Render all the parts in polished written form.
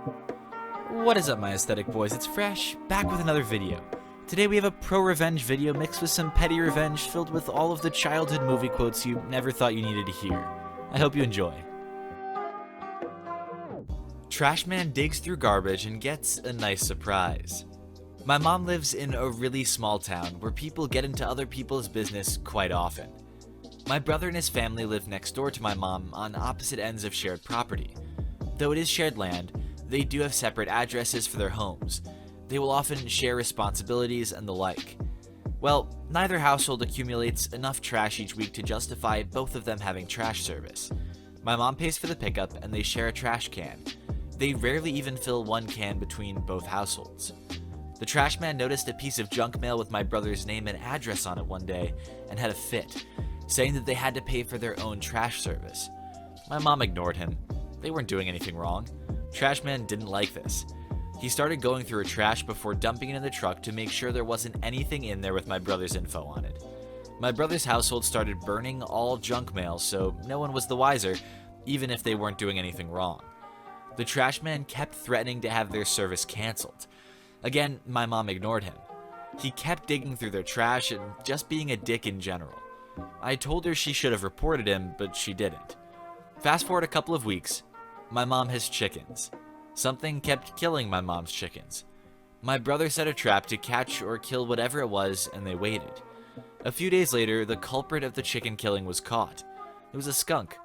What is up, my aesthetic boys? It's Fresh, back with another video. Today we have a ProRevenge video mixed with some PettyRevenge filled with all of the childhood movie quotes you never thought you needed to hear. I hope you enjoy. Trash man digs through garbage and gets a nice surprise. My mom lives in a really small town where people get into other people's business quite often. My brother and his family live next door to my mom on opposite ends of shared property. Though it is shared land, they do have separate addresses for their homes. They will often share responsibilities and the like. Well, neither household accumulates enough trash each week to justify both of them having trash service. My mom pays for the pickup and they share a trash can. They rarely even fill one can between both households. The trash man noticed a piece of junk mail with my brother's name and address on it one day and had a fit, saying that they had to pay for their own trash service. My mom ignored him. They weren't doing anything wrong. Trash man didn't like this. He started going through her trash before dumping it in the truck to make sure there wasn't anything in there with my brother's info on it. My brother's household started burning all junk mail, so no one was the wiser, even if they weren't doing anything wrong. The trash man kept threatening to have their service canceled. Again, my mom ignored him. He kept digging through their trash and just being a dick in general. I told her she should have reported him, but she didn't. Fast forward a couple of weeks. My mom has chickens. Something kept killing my mom's chickens. My brother set a trap to catch or kill whatever it was, and they waited. A few days later, the culprit of the chicken killing was caught. It was a skunk.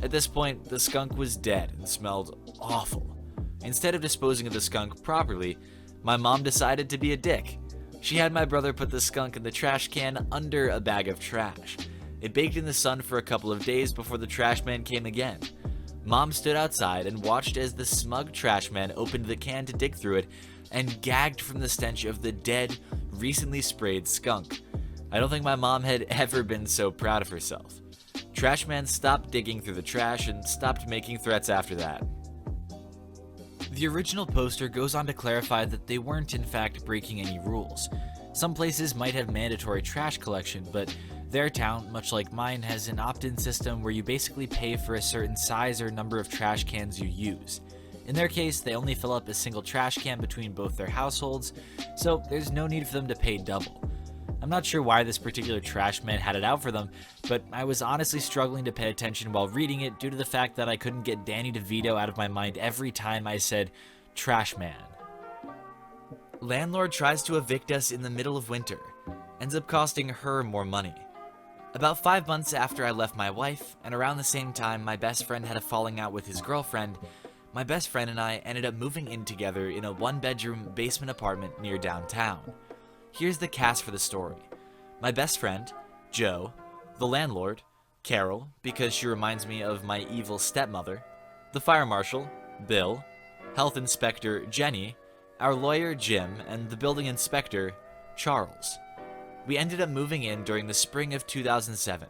At this point, the skunk was dead and smelled awful. Instead of disposing of the skunk properly, my mom decided to be a dick. She had my brother put the skunk in the trash can under a bag of trash. It baked in the sun for a couple of days before the trash man came again. Mom stood outside and watched as the smug trash man opened the can to dig through it and gagged from the stench of the dead, recently sprayed skunk. I don't think my mom had ever been so proud of herself. Trash man stopped digging through the trash and stopped making threats after that. The original poster goes on to clarify that they weren't in fact breaking any rules. Some places might have mandatory trash collection, but their town, much like mine, has an opt-in system where you basically pay for a certain size or number of trash cans you use. In their case, they only fill up a single trash can between both their households, so there's no need for them to pay double. I'm not sure why this particular trash man had it out for them, but I was honestly struggling to pay attention while reading it due to the fact that I couldn't get Danny DeVito out of my mind every time I said, trash man. Landlord tries to evict us in the middle of winter. Ends up costing her more money. About 5 months after I left my wife, and around the same time my best friend had a falling out with his girlfriend, my best friend and I ended up moving in together in a one-bedroom basement apartment near downtown. Here's the cast for the story. My best friend, Joe, the landlord, Carol, because she reminds me of my evil stepmother, the fire marshal, Bill, health inspector, Jenny, our lawyer, Jim, and the building inspector, Charles. We ended up moving in during the spring of 2007.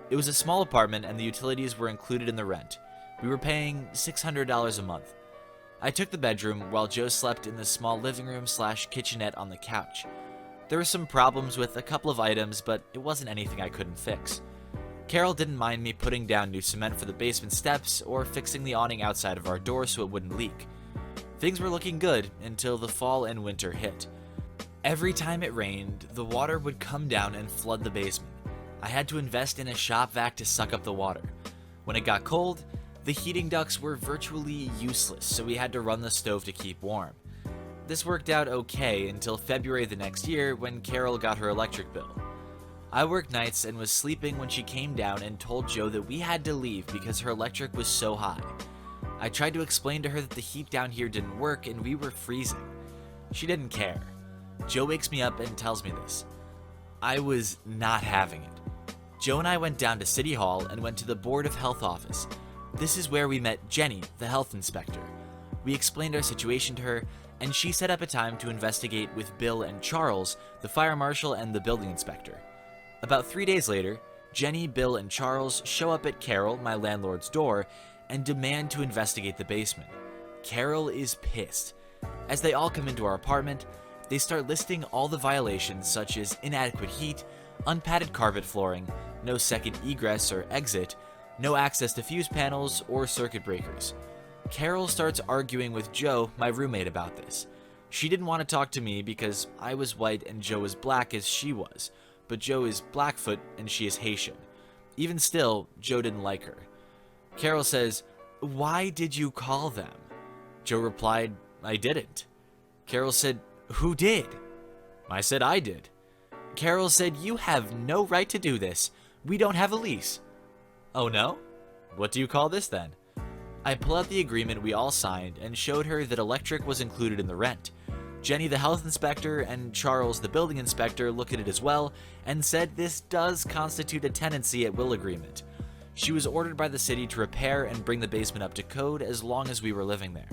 It was a small apartment and the utilities were included in the rent. We were paying $600 a month. I took the bedroom while Joe slept in the small living room / kitchenette on the couch. There were some problems with a couple of items, but it wasn't anything I couldn't fix. Carol didn't mind me putting down new cement for the basement steps or fixing the awning outside of our door so it wouldn't leak. Things were looking good until the fall and winter hit. Every time it rained, the water would come down and flood the basement. I had to invest in a shop vac to suck up the water. When it got cold, the heating ducts were virtually useless, so we had to run the stove to keep warm. This worked out okay until February the next year when Carol got her electric bill. I worked nights and was sleeping when she came down and told Joe that we had to leave because her electric was so high. I tried to explain to her that the heat down here didn't work and we were freezing. She didn't care. Joe wakes me up and tells me this. I was not having it. Joe and I went down to City Hall and went to the Board of Health office. This is where we met Jenny, the health inspector. We explained our situation to her, and she set up a time to investigate with Bill and Charles, the fire marshal and the building inspector. About 3 days later, Jenny, Bill, and Charles show up at Carol, my landlord's door, and demand to investigate the basement. Carol is pissed. As they all come into our apartment, they start listing all the violations such as inadequate heat, unpadded carpet flooring, no second egress or exit, no access to fuse panels or circuit breakers. Carol starts arguing with Joe, my roommate, about this. She didn't want to talk to me because I was white and Joe was black as she was, but Joe is Blackfoot and she is Haitian. Even still, Joe didn't like her. Carol says, "Why did you call them?" Joe replied, "I didn't." Carol said, "Who did?" I said, "I did." Carol said, "You have no right to do this. We don't have a lease." "Oh no? What do you call this then?" I pull out the agreement we all signed and showed her that electric was included in the rent. Jenny, the health inspector, and Charles, the building inspector, looked at it as well and said this does constitute a tenancy at will agreement. She was ordered by the city to repair and bring the basement up to code as long as we were living there.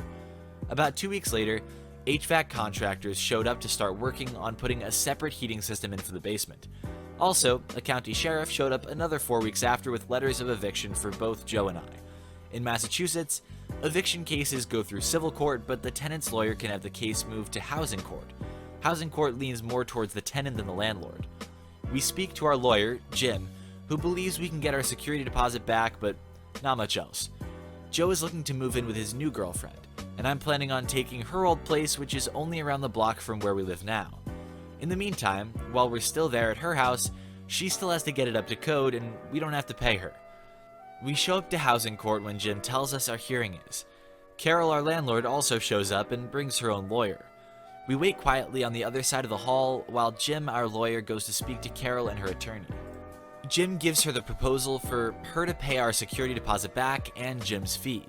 About 2 weeks later, HVAC contractors showed up to start working on putting a separate heating system in for the basement. Also, a county sheriff showed up another 4 weeks after with letters of eviction for both Joe and I. In Massachusetts, eviction cases go through civil court, but the tenant's lawyer can have the case moved to housing court. Housing court leans more towards the tenant than the landlord. We speak to our lawyer, Jim, who believes we can get our security deposit back, but not much else. Joe is looking to move in with his new girlfriend, and I'm planning on taking her old place, which is only around the block from where we live now. In the meantime, while we're still there at her house, she still has to get it up to code, and we don't have to pay her. We show up to housing court when Jim tells us our hearing is. Carol, our landlord, also shows up and brings her own lawyer. We wait quietly on the other side of the hall while Jim, our lawyer, goes to speak to Carol and her attorney. Jim gives her the proposal for her to pay our security deposit back and Jim's fee.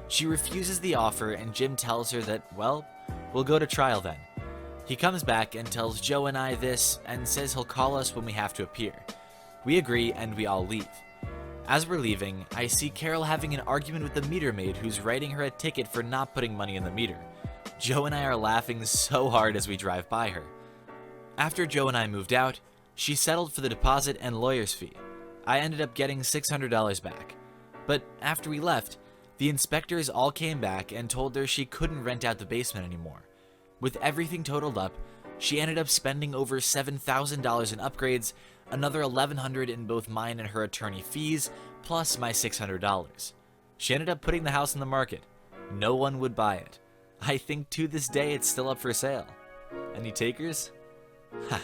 She refuses the offer and Jim tells her that, well, we'll go to trial then. He comes back and tells Joe and I this and says he'll call us when we have to appear. We agree and we all leave. As we're leaving, I see Carol having an argument with the meter maid who's writing her a ticket for not putting money in the meter. Joe and I are laughing so hard as we drive by her. After Joe and I moved out, she settled for the deposit and lawyer's fee. I ended up getting $600 back. But after we left, the inspectors all came back and told her she couldn't rent out the basement anymore. With everything totaled up, she ended up spending over $7,000 in upgrades, another $1,100 in both mine and her attorney fees, plus my $600. She ended up putting the house on the market. No one would buy it. I think to this day it's still up for sale. Any takers? Ha.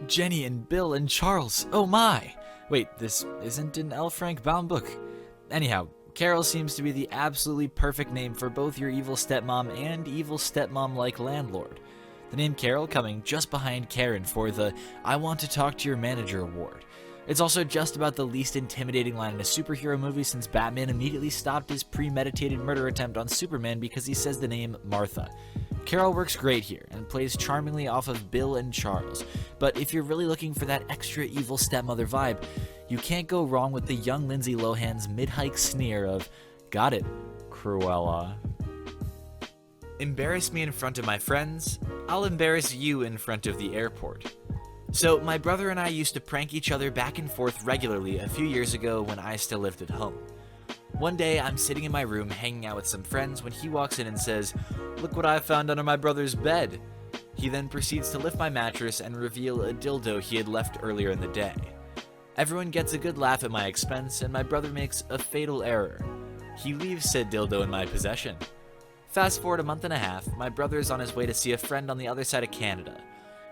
Jenny and Bill and Charles, oh my! Wait, this isn't an L. Frank Baum book. Anyhow, Carol seems to be the absolutely perfect name for both your evil stepmom and evil stepmom-like landlord. The name Carol coming just behind Karen for the I Want to Talk to Your Manager award. It's also just about the least intimidating line in a superhero movie since Batman immediately stopped his premeditated murder attempt on Superman because he says the name Martha. Carol works great here and plays charmingly off of Bill and Charles, but if you're really looking for that extra evil stepmother vibe, you can't go wrong with the young Lindsay Lohan's mid-hike sneer of, "Got it, Cruella." Embarrass me in front of my friends, I'll embarrass you in front of the airport. So my brother and I used to prank each other back and forth regularly a few years ago when I still lived at home. One day I'm sitting in my room hanging out with some friends when he walks in and says, "Look what I found under my brother's bed." He then proceeds to lift my mattress and reveal a dildo he had left earlier in the day. Everyone gets a good laugh at my expense and my brother makes a fatal error. He leaves said dildo in my possession. Fast forward a month and a half, my brother is on his way to see a friend on the other side of Canada.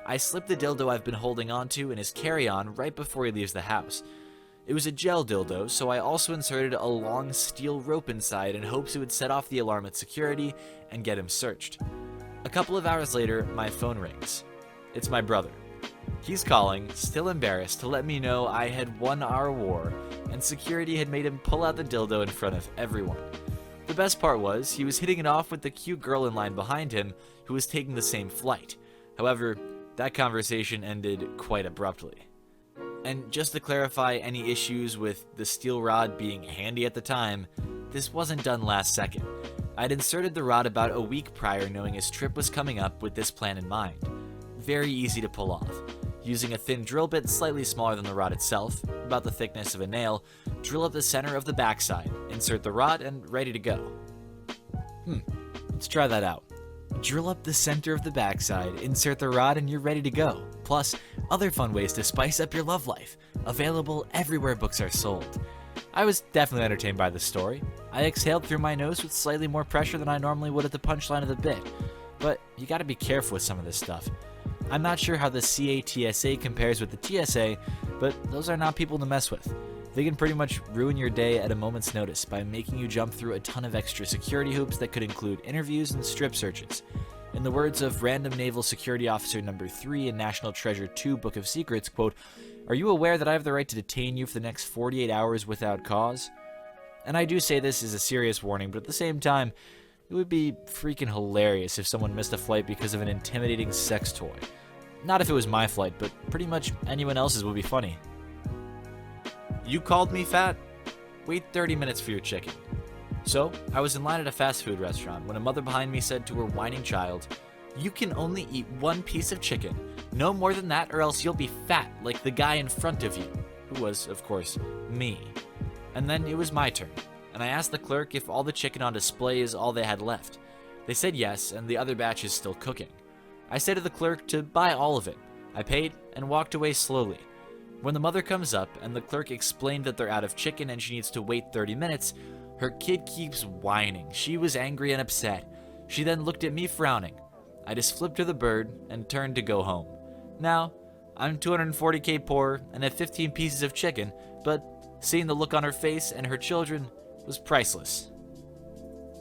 I slip the dildo I've been holding onto in his carry-on right before he leaves the house. It was a gel dildo, so I also inserted a long steel rope inside in hopes it would set off the alarm at security and get him searched. A couple of hours later, my phone rings. It's my brother. He's calling, still embarrassed, to let me know I had won our war, and security had made him pull out the dildo in front of everyone. The best part was, he was hitting it off with the cute girl in line behind him, who was taking the same flight. However, that conversation ended quite abruptly. And just to clarify any issues with the steel rod being handy at the time, this wasn't done last second. I'd inserted the rod about a week prior knowing his trip was coming up with this plan in mind. Very easy to pull off. Using a thin drill bit slightly smaller than the rod itself, about the thickness of a nail, drill up the center of the backside, insert the rod, and ready to go. Let's try that out. Drill up the center of the backside, insert the rod, and you're ready to go. Plus, other fun ways to spice up your love life. Available everywhere books are sold. I was definitely entertained by the story. I exhaled through my nose with slightly more pressure than I normally would at the punchline of the bit. But you gotta be careful with some of this stuff. I'm not sure how the CATSA compares with the TSA, but those are not people to mess with. They can pretty much ruin your day at a moment's notice by making you jump through a ton of extra security hoops that could include interviews and strip searches. In the words of Random Naval Security Officer number 3 in National Treasure 2 Book of Secrets, quote, "Are you aware that I have the right to detain you for the next 48 hours without cause?" And I do say this as a serious warning, but at the same time, it would be freaking hilarious if someone missed a flight because of an intimidating sex toy. Not if it was my flight, but pretty much anyone else's would be funny. You called me fat? Wait 30 minutes for your chicken. So, I was in line at a fast food restaurant when a mother behind me said to her whining child, "You can only eat one piece of chicken. No more than that or else you'll be fat like the guy in front of you," who was, of course, me. And then it was my turn, and I asked the clerk if all the chicken on display is all they had left. They said yes, and the other batch is still cooking. I said to the clerk to buy all of it. I paid and walked away slowly. When the mother comes up and the clerk explained that they're out of chicken and she needs to wait 30 minutes, her kid keeps whining. She was angry and upset. She then looked at me frowning. I just flipped her the bird and turned to go home. Now, I'm 240K poor and have 15 pieces of chicken, but seeing the look on her face and her children was priceless.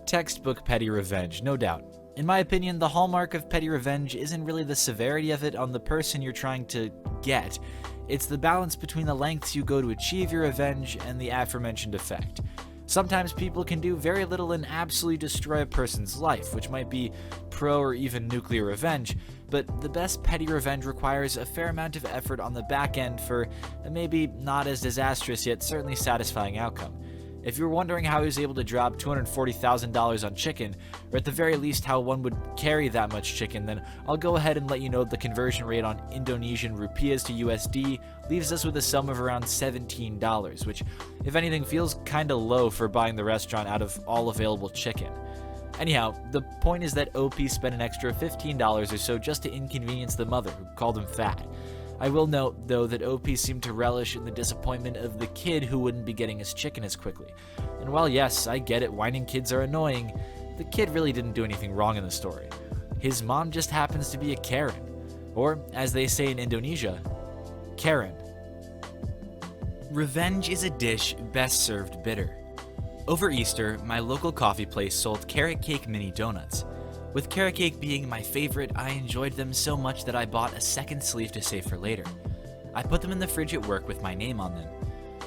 Textbook petty revenge, no doubt. In my opinion, the hallmark of petty revenge isn't really the severity of it on the person you're trying to get. It's the balance between the lengths you go to achieve your revenge and the aforementioned effect. Sometimes people can do very little and absolutely destroy a person's life, which might be pro or even nuclear revenge, but the best petty revenge requires a fair amount of effort on the back end for a maybe not as disastrous yet certainly satisfying outcome. If you're wondering how he was able to drop $240,000 on chicken, or at the very least how one would carry that much chicken, then I'll go ahead and let you know the conversion rate on Indonesian rupiahs to USD leaves us with a sum of around $17, which, if anything, feels kinda low for buying the restaurant out of all available chicken. Anyhow, the point is that OP spent an extra $15 or so just to inconvenience the mother, who called him fat. I will note, though, that OP seemed to relish in the disappointment of the kid who wouldn't be getting his chicken as quickly. And while yes, I get it, whining kids are annoying, the kid really didn't do anything wrong in the story. His mom just happens to be a Karen. Or, as they say in Indonesia, Karen. Revenge is a dish best served bitter. Over Easter, my local coffee place sold carrot cake mini donuts. With carrot cake being my favorite, I enjoyed them so much that I bought a second sleeve to save for later. I put them in the fridge at work with my name on them.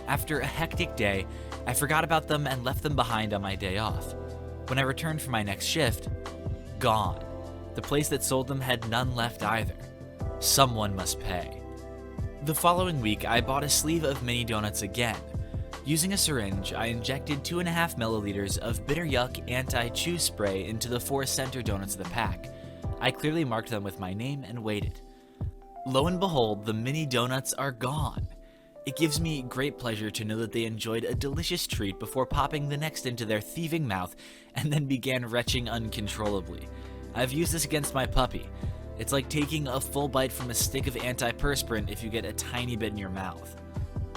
After a hectic day, I forgot about them and left them behind on my day off. When I returned for my next shift, gone. The place that sold them had none left either. Someone must pay. The following week, I bought a sleeve of mini donuts again. Using a syringe, I injected 2.5 milliliters of Bitter Yuck Anti-Chew Spray into the 4 center donuts of the pack. I clearly marked them with my name and waited. Lo and behold, the mini donuts are gone. It gives me great pleasure to know that they enjoyed a delicious treat before popping the next into their thieving mouth and then began retching uncontrollably. I've used this against my puppy. It's like taking a full bite from a stick of antiperspirant if you get a tiny bit in your mouth.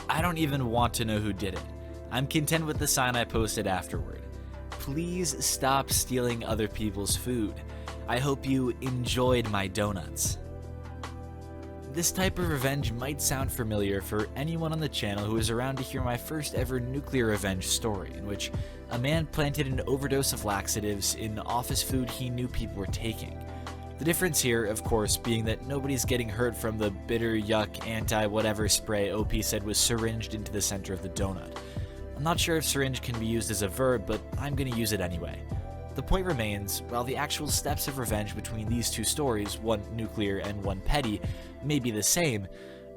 I don't even want to know who did it. I'm content with the sign I posted afterward. Please stop stealing other people's food. I hope you enjoyed my donuts. This type of revenge might sound familiar for anyone on the channel who is around to hear my first ever nuclear revenge story, in which a man planted an overdose of laxatives in office food he knew people were taking. The difference here, of course, being that nobody's getting hurt from the bitter yuck anti-whatever spray OP said was syringed into the center of the donut. I'm not sure if syringe can be used as a verb, but I'm gonna use it anyway. The point remains, while the actual steps of revenge between these two stories, one nuclear and one petty, may be the same,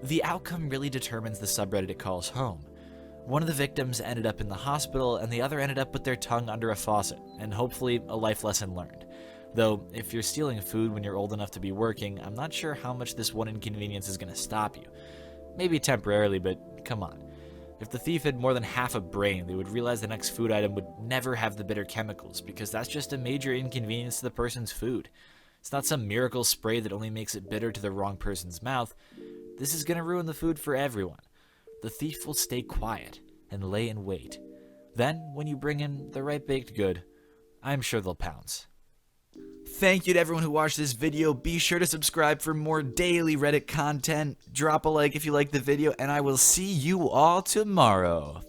the outcome really determines the subreddit it calls home. One of the victims ended up in the hospital, and the other ended up with their tongue under a faucet, and hopefully a life lesson learned. Though, if you're stealing food when you're old enough to be working, I'm not sure how much this one inconvenience is going to stop you. Maybe temporarily, but come on. If the thief had more than half a brain, they would realize the next food item would never have the bitter chemicals, because that's just a major inconvenience to the person's food. It's not some miracle spray that only makes it bitter to the wrong person's mouth. This is going to ruin the food for everyone. The thief will stay quiet and lay in wait. Then, when you bring in the right baked good, I'm sure they'll pounce. Thank you to everyone who watched this video. Be sure to subscribe for more daily Reddit content. Drop a like if you liked the video, and I will see you all tomorrow.